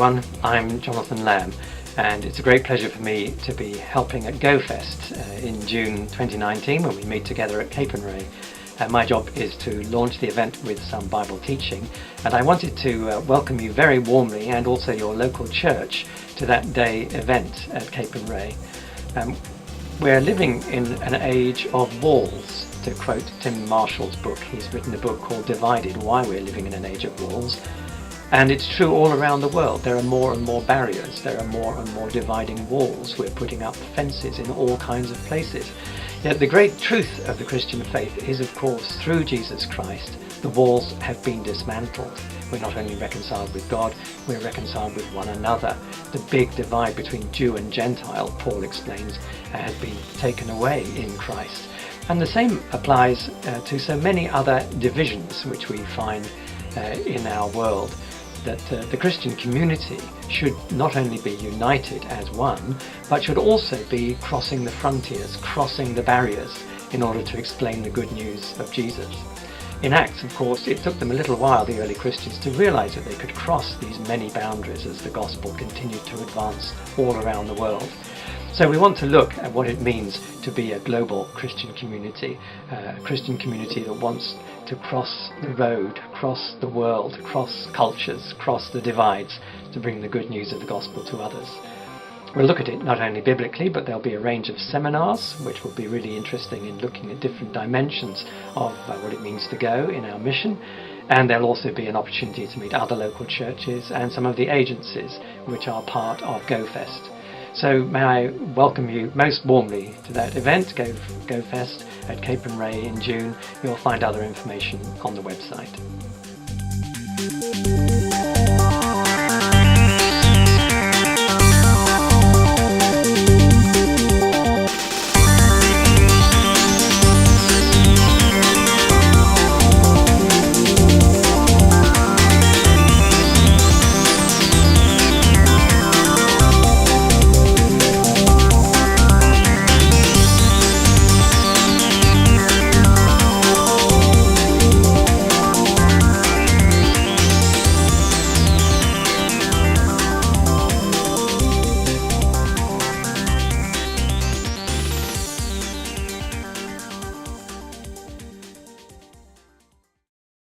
everyone, I'm Jonathan Lamb, and it's a great pleasure for me to be helping at GOfest in June 2019 when we meet together at Cape and Ray. My job is to launch the event with some Bible teaching, and I wanted to welcome you very warmly, and also your local church, to that day event at Cape and Ray. We're living in an age of walls, to quote Tim Marshall's book. He's written a book called Divided, Why We're Living in an Age of Walls. And it's true all around the world. There are more and more barriers. There are more and more dividing walls. We're putting up fences in all kinds of places. Yet the great truth of the Christian faith is, of course, through Jesus Christ, the walls have been dismantled. We're not only reconciled with God, we're reconciled with one another. The big divide between Jew and Gentile, Paul explains, has been taken away in Christ. And the same applies to so many other divisions which we find in our world. That the Christian community should not only be united as one, but should also be crossing the frontiers, crossing the barriers, in order to explain the good news of Jesus. In Acts, of course, it took them a little while, the early Christians, to realize that they could cross these many boundaries as the gospel continued to advance all around the world. So we want to look at what it means to be a global Christian community, a Christian community that wants to cross the road, cross the world, cross cultures, cross the divides, to bring the good news of the gospel to others. We'll look at it not only biblically, but there'll be a range of seminars which will be really interesting in looking at different dimensions of what it means to go in our mission. And there'll also be an opportunity to meet other local churches and some of the agencies which are part of GOfest. So may I welcome you most warmly to that event, GOfest at Cape and Ray in June. You'll find other information on the website.